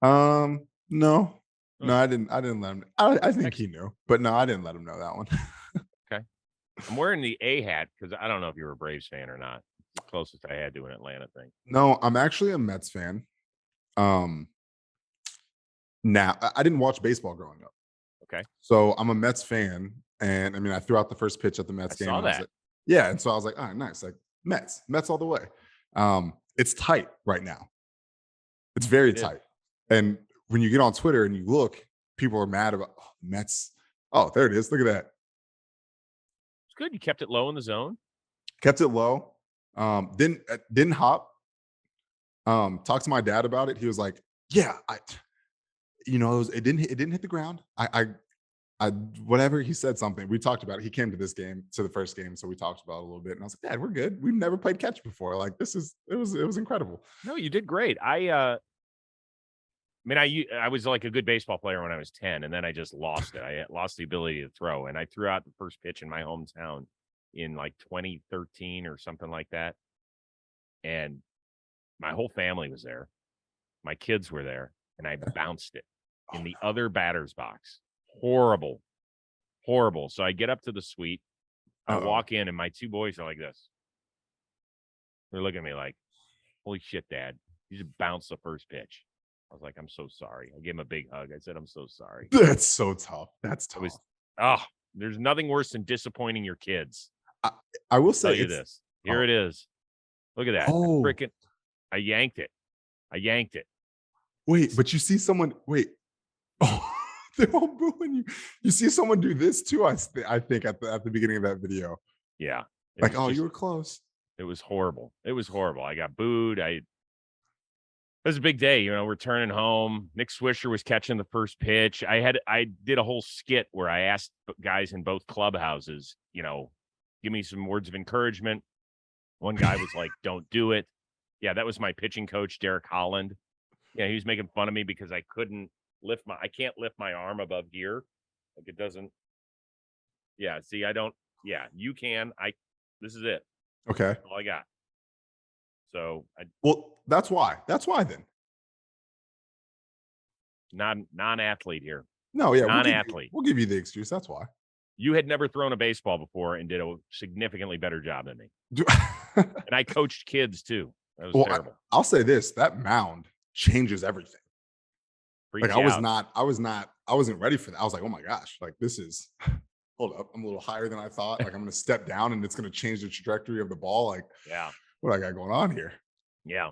B: No, I didn't let him. I think he knew, but no, I didn't let him know that one.
A: Okay. I'm wearing the A hat because I don't know if you're a Braves fan or not. It's the closest I had to an Atlanta thing.
B: No, I'm actually a Mets fan. Now I didn't watch baseball growing up.
A: Okay.
B: So I'm a Mets fan, and I mean I threw out the first pitch at the Mets game.
A: Saw
B: and I was
A: that.
B: like, yeah, and so I was like, oh, nice, like Mets all the way. It's tight right now. It's very tight. And when you get on Twitter and you look, people are mad about Mets. Oh, there it is. Look at that.
A: It's good. You kept it low in the zone.
B: Kept it low. Didn't hop. Talked to my dad about it. He was like, yeah, it didn't hit the ground. I whatever, he said something. We talked about it. He came to the first game, so we talked about it a little bit. And I was like, Dad, we're good. We've never played catch before. Like it was incredible.
A: No, you did great. I was like a good baseball player when I was 10, and then I just lost it. I lost the ability to throw, and I threw out the first pitch in my hometown in like 2013 or something like that. And my whole family was there. My kids were there, and I bounced it in the other batter's box. Horrible. So I get up to the suite. I walk in, and my two boys are like this. They're looking at me like, holy shit, Dad. You just bounced the first pitch. I was like, I'm so sorry. I gave him a big hug. I said, I'm so sorry.
B: That's so tough. That's tough.
A: There's nothing worse than disappointing your kids.
B: I will say
A: Tell you this. Here it is. Look at that.
B: Oh.
A: I yanked it.
B: Wait, but you see someone. Wait. Oh, they're all booing you. You see someone do this too. I think at the beginning of that video.
A: Yeah.
B: Like, you were close.
A: It was horrible. I got booed. It was a big day, returning home. Nick Swisher was catching the first pitch. I did a whole skit where I asked guys in both clubhouses, give me some words of encouragement. One guy was like, don't do it. Yeah, that was my pitching coach, Derek Holland. Yeah, he was making fun of me because I can't lift my arm above here. Like it doesn't. Yeah, see, you can. This is it.
B: Okay.
A: That's all I got. So
B: that's why then.
A: Non-athlete here.
B: No, yeah.
A: Non-athlete.
B: We'll give you the excuse. That's why.
A: You had never thrown a baseball before and did a significantly better job than me. And I coached kids too. That was terrible.
B: I'll say this, that mound changes everything.
A: Freaks
B: like I wasn't ready for that. I was like, oh my gosh, like this is hold up. I'm a little higher than I thought. Like I'm going to step down and it's going to change the trajectory of the ball. Like,
A: yeah.
B: What I got going on here?
A: Yeah.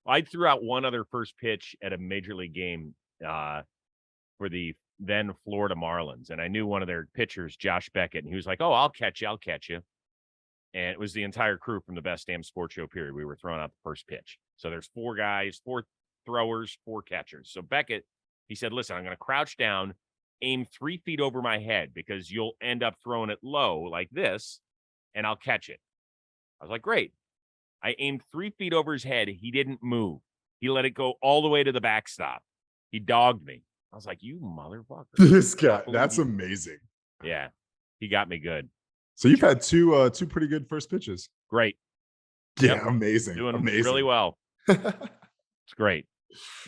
A: I threw out one other first pitch at a major league game for the then Florida Marlins. And I knew one of their pitchers, Josh Beckett, and he was like, oh, I'll catch you. And it was the entire crew from the Best Damn Sports Show period. We were throwing out the first pitch. So there's 4 guys, 4 throwers, 4 catchers. So Beckett, he said, listen, I'm going to crouch down, aim 3 feet over my head because you'll end up throwing it low like this, and I'll catch it. I was like, great. I aimed 3 feet over his head. He didn't move. He let it go all the way to the backstop. He dogged me. I was like, you motherfucker.
B: This guy, that's amazing.
A: Yeah, he got me good.
B: So you've had two pretty good first pitches.
A: Great.
B: Yeah, yep. Amazing.
A: Doing
B: amazing.
A: Really well. It's great.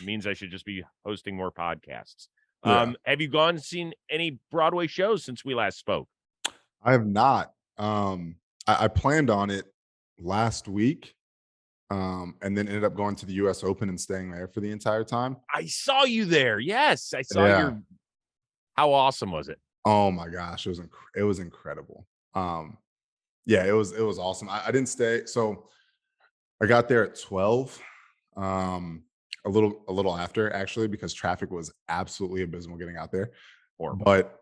A: It means I should just be hosting more podcasts. Yeah. Have you seen any Broadway shows since we last spoke?
B: I have not. I planned on it last week, and then ended up going to the U.S. Open and staying there for the entire time.
A: I saw you there. Yes, I saw your. How awesome was it?
B: Oh my gosh, it was incredible. Yeah, it was awesome. I didn't stay, so I got there at 12, a little after actually, because traffic was absolutely abysmal getting out there.
A: Horrible.
B: But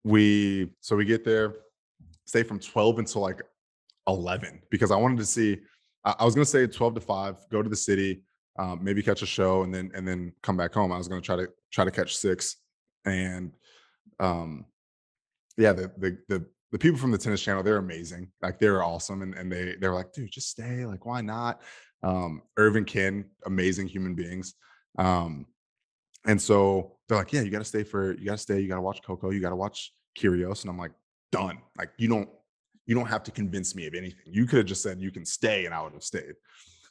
B: we get there, stay from 12 until like 11 because I wanted to see. I was going to stay at 12 to 5, go to the city, maybe catch a show, and then come back home. I was going to try to catch 6, and yeah, the people from the tennis channel, they're amazing. Like, they're awesome, and they're like, dude, just stay. Like, why not? Irvin, Ken, amazing human beings. And so they're like, yeah, you got to stay. You got to watch Coco. You got to watch Kyrgios. And I'm like, done. Like, you don't have to convince me of anything. You could have just said you can stay, and I would have stayed.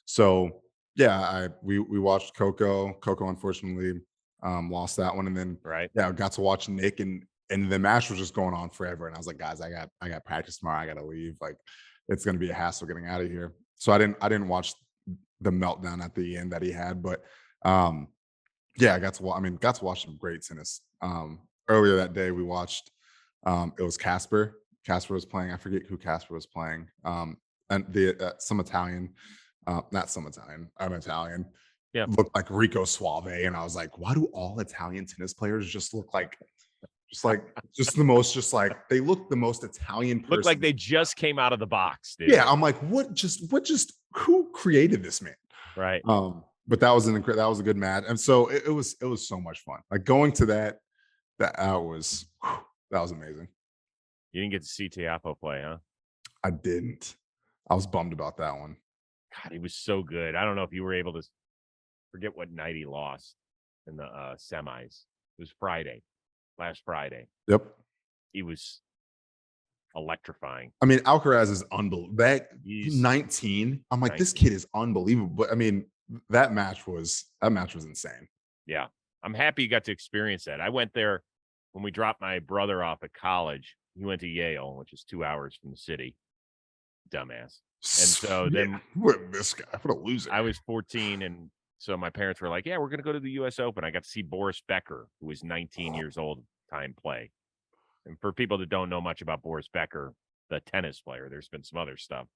B: So yeah, we watched Coco. Coco unfortunately lost that one, and then
A: Right.
B: yeah, I got to watch Nick, and the match was just going on forever. And I was like, guys, I got practice tomorrow. I got to leave. Like, it's going to be a hassle getting out of here. So I didn't watch the meltdown at the end that he had, but yeah, I got to watch some great tennis. Earlier that day we watched it was Casper. Casper was playing. I forget who Casper was playing. And some Italian, not some Italian, I'm Italian.
A: Yeah.
B: Looked like Rico Suave. And I was like, why do all Italian tennis players just look like they look the most Italian person?
A: Look like they just came out of the box, dude.
B: Yeah, I'm like, who created this man?
A: Right.
B: But that was a good match, and so it was so much fun. Like, going to that was amazing.
A: You didn't get to see Tiafoe play, huh?
B: I didn't. I was bummed about that one.
A: God, he was so good. I don't know if you were able to forget what night he lost in the semis. It was last Friday.
B: Yep.
A: He was electrifying.
B: I mean, Alcaraz is unbelievable.
A: He's
B: 19. I'm like,
A: 19.
B: this kid is unbelievable. But I mean, that match was insane.
A: Yeah. I'm happy you got to experience that. I went there when we dropped my brother off at college. He went to Yale, which is 2 hours from the city. Dumbass. And so then
B: what this guy, what a loser.
A: I was 14, and so my parents were like, yeah, we're going to go to the U.S. Open. I got to see Boris Becker, who was 19 years old at the time, play. And for people that don't know much about Boris Becker, the tennis player, there's been some other stuff.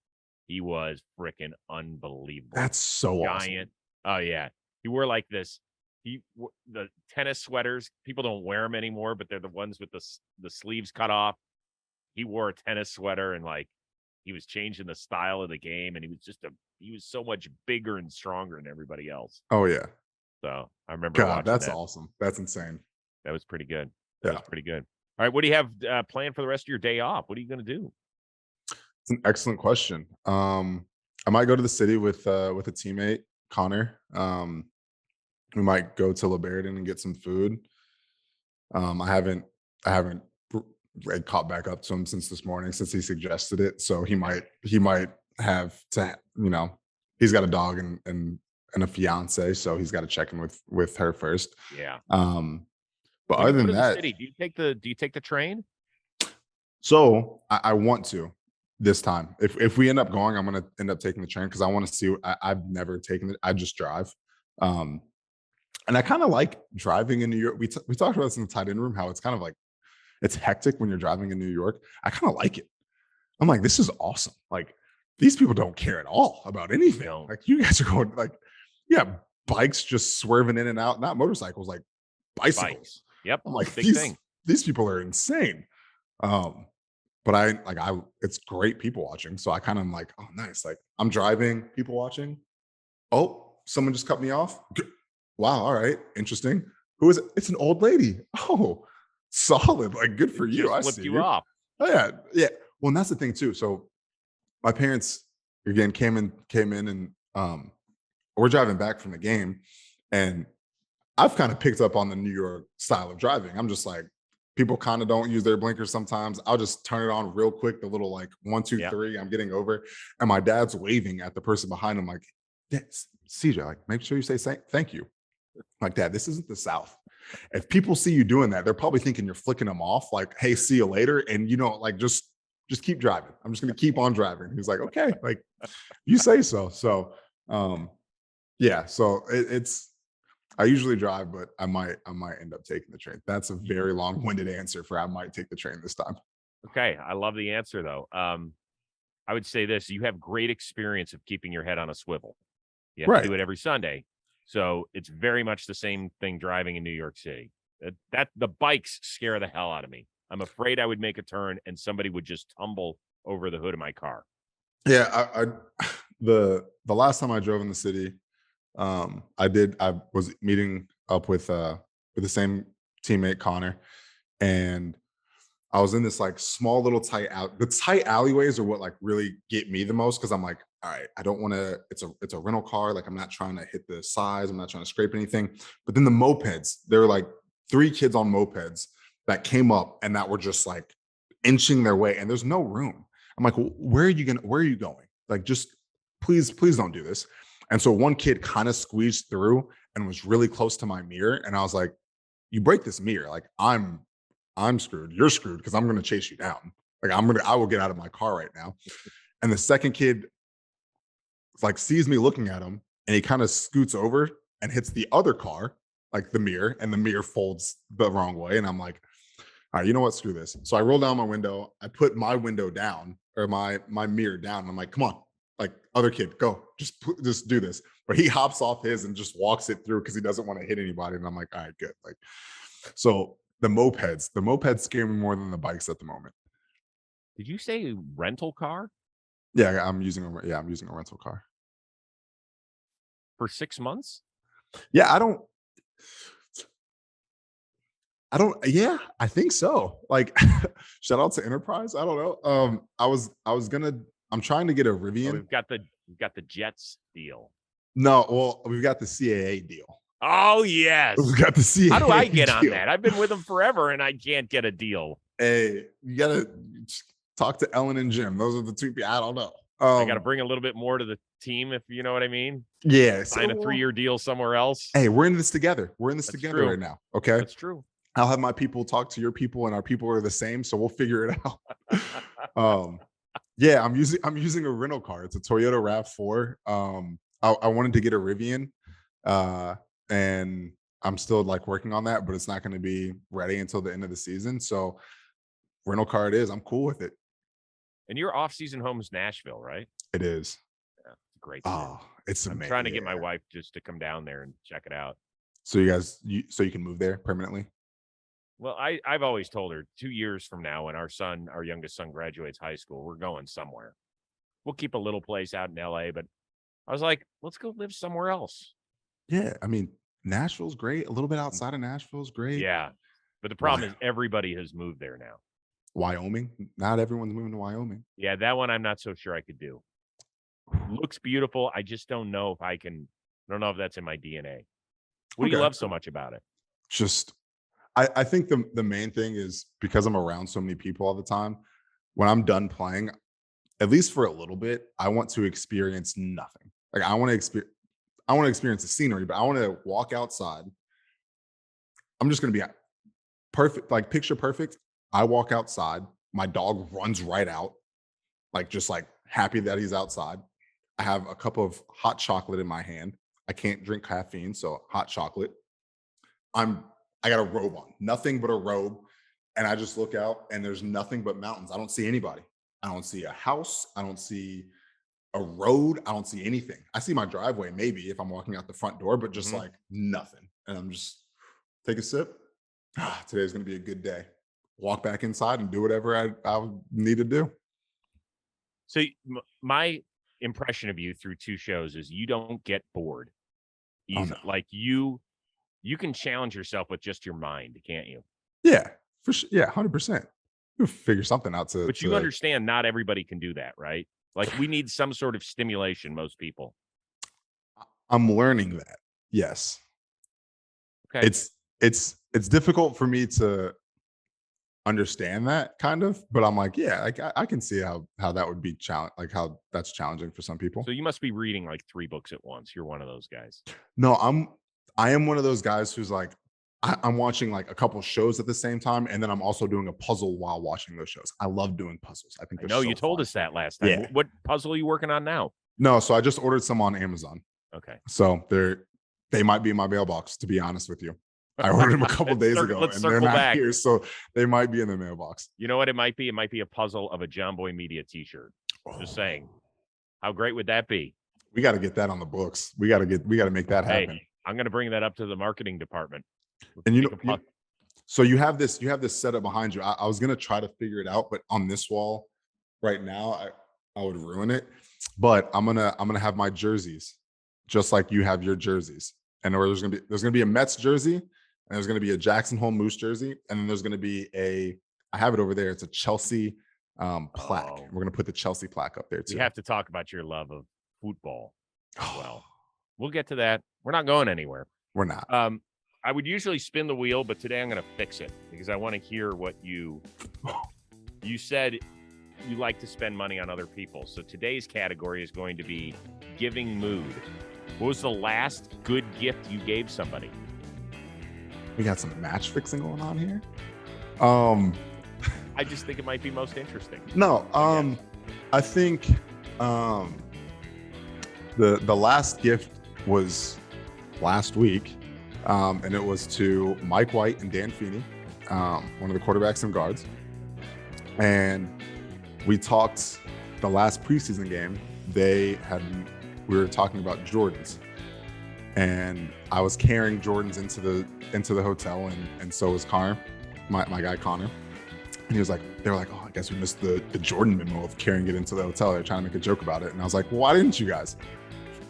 A: He was freaking unbelievable.
B: That's so
A: giant.
B: Awesome.
A: Oh, yeah. He wore like this. The tennis sweaters, people don't wear them anymore, but they're the ones with the sleeves cut off. He wore a tennis sweater, and like, he was changing the style of the game, and he was so much bigger and stronger than everybody else.
B: Oh yeah.
A: So I remember watching
B: that's
A: that.
B: awesome. That's insane.
A: That was pretty good.
B: That
A: was pretty good. All right, what do you have planned for the rest of your day off? What are you going to do?
B: It's an excellent question. I might go to the city with a teammate, Connor. We might go to LeBaron and get some food. I haven't caught back up to him since this morning, since he suggested it. So he might have to, he's got a dog and a fiance, so he's got to check in with her first.
A: Yeah.
B: But other than that,
A: city, do you take the train?
B: So I want to this time. If we end up going, I'm going to end up taking the train, because I want to see. I've never taken it. I just drive. And I kind of like driving in New York. We talked about this in the tight end room, how it's kind of like, it's hectic when you're driving in New York. I kind of like it. I'm like, this is awesome. Like, these people don't care at all about anything.
A: No.
B: Like, you guys are going, like, yeah, bikes just swerving in and out, not motorcycles, like bicycles.
A: Bikes. Yep.
B: I'm like,
A: big thing.
B: These people are insane. But it's great people watching. So I kind of am like, oh, nice. Like, I'm driving, people watching. Oh, someone just cut me off. Wow. All right. Interesting. Who is it? It's an old lady. Oh, solid. Like, good for you. I see
A: you off.
B: Oh yeah. Yeah. Well, and that's the thing too. So my parents again came in and we're driving back from the game, and I've kind of picked up on the New York style of driving. I'm just like, people kind of don't use their blinkers sometimes. I'll just turn it on real quick, the little like 1, 2, 3, I'm getting over. And my dad's waving at the person behind him, like, CJ, like, make sure you say thank you. Like, Dad, this isn't the South. If people see you doing that, they're probably thinking you're flicking them off, like, hey, see you later. And like, just keep driving. I'm just going to keep on driving. He's like, okay, like, you say so. So, yeah. So I usually drive, but I might end up taking the train. That's a very long-winded answer for I might take the train this time.
A: Okay. I love the answer though. I would say this, you have great experience of keeping your head on a swivel. You have to do it every Sunday. So it's very much the same thing driving in New York City. That the bikes scare the hell out of me. I'm afraid I would make a turn and somebody would just tumble over the hood of my car.
B: Yeah, the last time I drove in the city, I was meeting up with the same teammate Connor, and I was in this like small little the tight alleyways are what like really get me the most, because I'm like, all right, I don't want to, it's a rental car, like I'm not trying to hit the sides, I'm not trying to scrape anything. But then the mopeds, there were like 3 kids on mopeds that came up and that were just like inching their way, and there's no room. I'm like, well, where are you going? Like, just please don't do this. And so one kid kind of squeezed through and was really close to my mirror, and I was like, you break this mirror, like I'm screwed. You're screwed, because I'm going to chase you down. Like I will get out of my car right now. And the second kid like sees me looking at him, and he kind of scoots over and hits the other car, like the mirror, and the mirror folds the wrong way. And I'm like, all right, you know what? Screw this. So I roll down my window. I put my window down, or my mirror down. And I'm like, come on, like, other kid, go, just do this. But he hops off his and just walks it through because he doesn't want to hit anybody. And I'm like, all right, good. Like, so the mopeds scare me more than the bikes at the moment.
A: Did you say rental car
B: Yeah, I'm using a rental car
A: for 6 months?
B: Yeah, I don't. Yeah, I think so. Like, shout out to Enterprise. I don't know. I'm trying to get a
A: Oh,
B: Rivian.
A: we've got the Jets deal.
B: No, well, we've got the CAA deal.
A: Oh yes.
B: We've got the CAA.
A: How do I get on
B: deal.
A: that? I've been with them forever and I can't get a deal.
B: Hey, you gotta talk to Ellen and Jim. Those are the 2 people. I don't know.
A: I got to bring a little bit more to the team, if you know what I mean.
B: Yeah,
A: Sign a 3-year deal somewhere else.
B: Hey, we're in this together. That's together
A: true.
B: right now. Okay,
A: That's true.
B: I'll have my people talk to your people, and our people are the same, so we'll figure it out. Yeah, I'm using a rental car. It's a Toyota RAV4. I wanted to get a Rivian, and I'm still like working on that, but it's not going to be ready until the end of the season. So rental car it is. I'm cool with it.
A: And your off-season home is Nashville, right?
B: It is.
A: Yeah, it's a great city.
B: Oh, it's amazing.
A: I'm trying to get my wife just to come down there and check it out.
B: So you can move there permanently?
A: Well, I've always told her 2 years from now, when our youngest son graduates high school, we're going somewhere. We'll keep a little place out in LA, but I was like, let's go live somewhere else.
B: Yeah, I mean, Nashville's great. A little bit outside of Nashville's great.
A: Yeah, but the problem is everybody has moved there now.
B: Wyoming? Not everyone's moving to Wyoming.
A: Yeah, that one I'm not so sure I could do. Looks beautiful. I just don't know if I can. I don't know if that's in my DNA. What do you love so much about it?
B: Just, I think the main thing is because I'm around so many people all the time, when I'm done playing, at least for a little bit, I want to experience nothing. Like, I want to experience the scenery, but I want to walk outside. I'm just going to be perfect, like picture perfect. I walk outside, my dog runs right out, like just like happy that he's outside. I have a cup of hot chocolate in my hand. I can't drink caffeine, so hot chocolate. I got a robe on, nothing but a robe. And I just look out and there's nothing but mountains. I don't see anybody. I don't see a house. I don't see a road. I don't see anything. I see my driveway, maybe if I'm walking out the front door, but just like nothing. And I'm just take a sip. Today's going to be a good day. Walk back inside and do whatever I need to do.
A: So my impression of you through 2 shows is you don't get bored.
B: Oh, no.
A: Like you can challenge yourself with just your mind, can't you?
B: Yeah, for sure. Yeah, 100%. You'll figure something out to.
A: But you understand not everybody can do that, right? Like we need some sort of stimulation, most people.
B: I'm learning that. Yes.
A: Okay.
B: It's difficult for me to understand that kind of, but I'm like, yeah, like I can see how that would be like how that's challenging for some people.
A: So you must be reading like 3 books at once. You're one of those guys.
B: No, I am one of those guys who's like, I'm watching like a couple shows at the same time, and then I'm also doing a puzzle while watching those shows. I love doing puzzles. I think.
A: You told us that last time.
B: Yeah.
A: What puzzle are you working on now?
B: No, so I just ordered some on Amazon.
A: Okay.
B: So they might be in my mailbox, to be honest with you. I ordered them a couple days ago, and they're not here, so they might be in the mailbox.
A: You know what it might be? It might be a puzzle of a John Boy Media T-shirt. Just saying. How great would that be? We
B: got to get that on the books. We got to make that happen.
A: Hey, I'm going to bring that up to the marketing department.
B: And so you have this setup behind you. I was going to try to figure it out, but on this wall right now, I would ruin it. But I'm gonna have my jerseys just like you have your jerseys. And where there's gonna be a Mets jersey, and there's gonna be a Jackson Hole Moose jersey, and then there's gonna be I have it over there. It's a Chelsea plaque.
A: Oh.
B: We're gonna put the Chelsea plaque up there too.
A: We have to talk about your love of football as well. We'll get to that. We're not going anywhere.
B: We're not.
A: I would usually spin the wheel, but today I'm going to fix it because I want to hear what you said. You like to spend money on other people. So today's category is going to be giving mood. What was the last good gift you gave somebody?
B: We got some match fixing going on here.
A: I just think it might be most interesting.
B: No, I think the last gift was last week, and it was to Mike White and Dan Feeney, one of the quarterbacks and guards. And we talked the last preseason game. We were talking about Jordans, and I was carrying Jordans into the hotel, and so was Connor, my guy Connor. And he was like, they were like, oh, I guess we missed the Jordan memo of carrying it into the hotel. They're trying to make a joke about it. And I was like, well, why didn't you guys?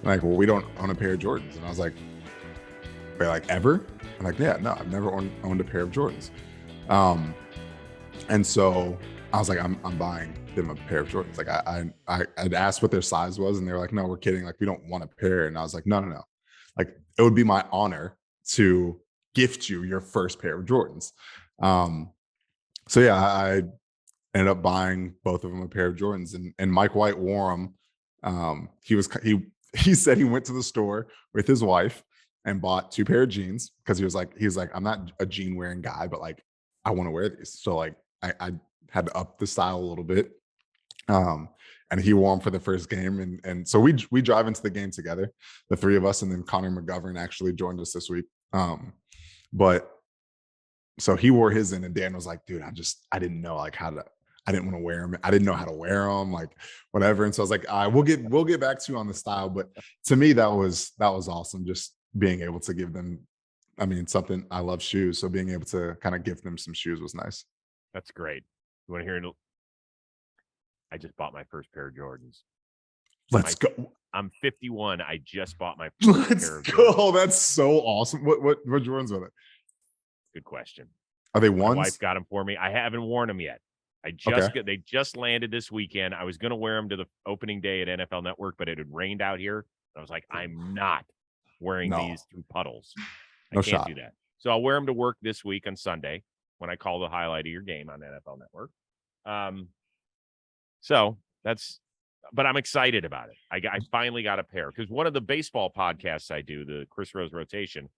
B: Like, well, we don't own a pair of Jordans. And I was like, they're like, ever? I'm like, yeah, no, I've never owned a pair of Jordans. And so I was like, I'm buying them a pair of Jordans. Like I'd asked what their size was, and they were like, no, we're kidding. Like, we don't want a pair. And I was like, no. Like, it would be my honor to gift you your first pair of Jordans. So yeah, I ended up buying both of them a pair of Jordans, and Mike White wore them. He said he went to the store with his wife and bought 2 pair of jeans because he was like, I'm not a jean wearing guy, but like, I want to wear these. So like, I had to up the style a little bit. And he wore them for the first game. And so we drive into the game together, the 3 of us, and then Connor McGovern actually joined us this week. But so he wore his in, and Dan was like, dude, I didn't know like I didn't want to wear them. I didn't know how to wear them, like whatever. And so I was like, all right, we'll get back to you on the style. But to me, that was awesome. Just being able to give them, I mean, something, I love shoes. So being able to kind of gift them some shoes was nice.
A: That's great. You want to hear it? I just bought my first pair of Jordans.
B: Let's go.
A: I'm 51. I just bought my first pair of
B: go.
A: Jordans.
B: That's so awesome. What Jordans are they?
A: Good question.
B: Are they
A: My
B: ones?
A: wife got them for me. I haven't worn them yet. They just landed this weekend. I was going to wear them to the opening day at NFL Network, but it had rained out here. I was like, I'm not wearing these through puddles. I can't do that. So I'll wear them to work this week on Sunday when I call the highlight of your game on NFL Network. So but I'm excited about it. I finally got a pair because one of the baseball podcasts I do, the Chris Rose Rotation,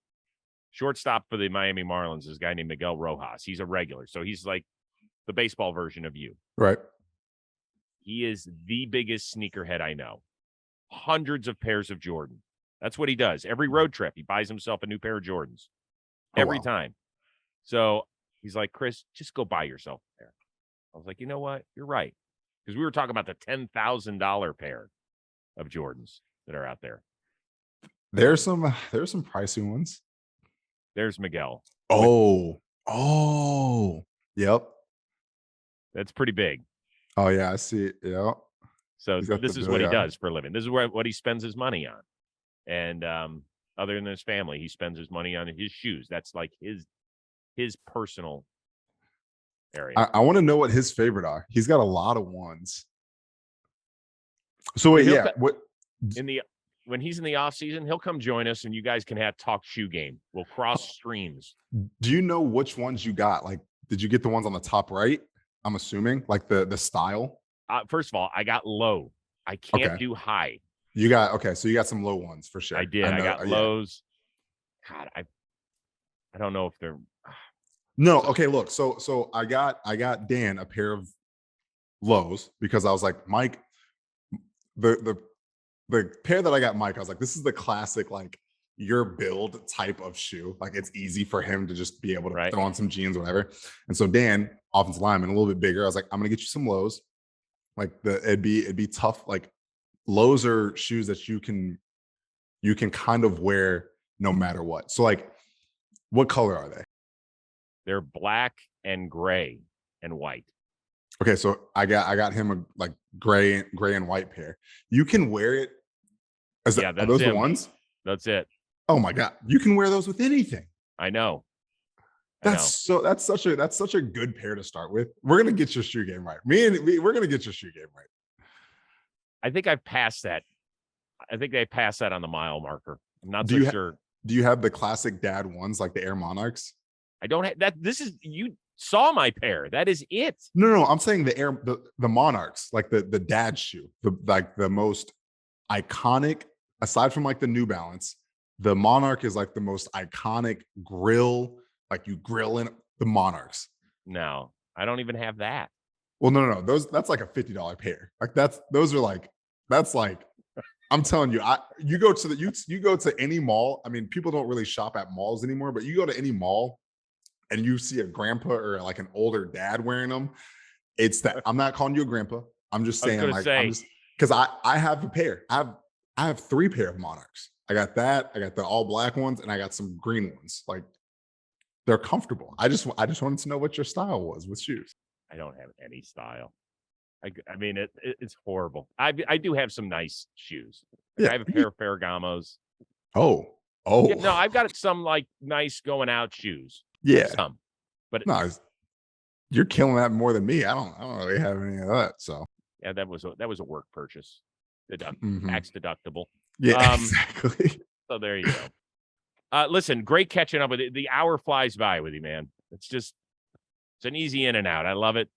A: shortstop for the Miami Marlins is a guy named Miguel Rojas. He's a regular. So he's like the baseball version of you.
B: Right.
A: He is the biggest sneakerhead I know. Hundreds of pairs of Jordan. That's what he does. Every road trip, he buys himself a new pair of Jordans. Every time. So he's like, Chris, just go buy yourself a pair. I was like, you know what? You're right. Because we were talking about the $10,000 pair of Jordans that are out there.
B: There's some pricey ones.
A: There's Miguel.
B: Oh, yep.
A: That's pretty big.
B: Oh yeah, I see it. Yeah.
A: So this is what he does for a living. This is what he spends his money on. And other than his family, he spends his money on his shoes. That's like his personal area.
B: I want to know what his favorite are. He's got a lot of ones. So wait,
A: when he's in the off season, he'll come join us and you guys can talk shoe game. We'll cross streams.
B: Do you know which ones you got? Like, did you get the ones on the top right? I'm assuming like the style.
A: First of all, I got low. I can't do high.
B: You got so you got some low ones for sure.
A: I did. I got lows. God, I don't know if they're
B: no. Okay, look. So I got Dan a pair of lows because I was like, Mike, the pair that I got Mike, I was like, this is the classic like your build type of shoe. Like it's easy for him to just be able to throw on some jeans, whatever. And so Dan, offensive lineman, a little bit bigger. I was like, I'm gonna get you some lows. Like it'd be tough. Like lows are shoes that you can kind of wear no matter what. So like, what color are they?
A: They're black and gray and white.
B: Okay, so I got him a like gray and white pair. You can wear it
A: Yeah,
B: Are
A: that's
B: those the
A: him.
B: ones?
A: That's it.
B: Oh my God. You can wear those with anything.
A: I know.
B: That's such a good pair to start with. We're gonna get your shoe game right. We're gonna get your shoe game right.
A: I think I've passed that. I think they passed that on the mile marker. I'm not
B: Do
A: so
B: you
A: sure.
B: Do you have the classic dad ones like the Air Monarchs?
A: I don't have that. This is, you saw my pair. That is it.
B: No. I'm saying the Monarchs, like the dad shoe, the most iconic, aside from like the New Balance. The Monarch is like the most iconic grill, like you grill in the Monarchs.
A: No, I don't even have that.
B: Well, no. That's like a $50 pair. Like that's like I'm telling you, you go to any mall. I mean, people don't really shop at malls anymore, but you go to any mall and you see a grandpa or like an older dad wearing them. It's that. I'm not calling you a grandpa. I'm just saying, because I have a pair. I have 3 pair of Monarchs. I got that. I got the all black ones, and I got some green ones. Like, they're comfortable. I just wanted to know what your style was with shoes.
A: I don't have any style. I mean, it's horrible. I do have some nice shoes.
B: Yeah.
A: I have a pair of Ferragamos.
B: Oh.
A: Yeah, no, I've got some like nice going out shoes.
B: Yeah.
A: Some, but
B: no, you're killing that more than me. I don't really have any of that. So
A: yeah, that was a work purchase.
B: Mhm.
A: Tax deductible.
B: Yeah, exactly.
A: So there you go. Listen, great catching up with you. The hour flies by with you, man. It's an easy in and out. I love it.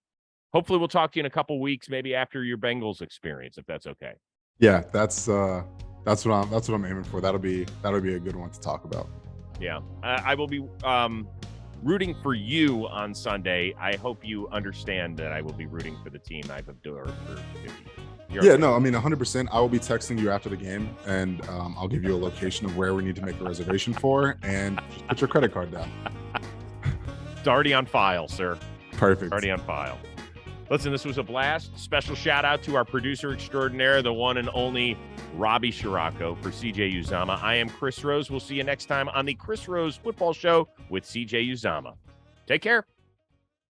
A: Hopefully we'll talk to you in a couple weeks, maybe after your Bengals experience, if that's okay.
B: Yeah, that's what I'm aiming for. That'll be a good one to talk about.
A: Yeah. I will be rooting for you on Sunday. I hope you understand that I will be rooting for the team I've adored for 50 years.
B: Yeah, no, I mean 100%. I will be texting you after the game, and I'll give you a location of where we need to make a reservation for, and just put your credit card down.
A: It's already on file, sir.
B: Perfect.
A: Already on file. Listen, this was a blast. Special shout out to our producer extraordinaire, the one and only Robbie Scirocco. For CJ Uzomah, I am Chris Rose. We'll see you next time on the Chris Rose Football Show with CJ Uzomah. Take care.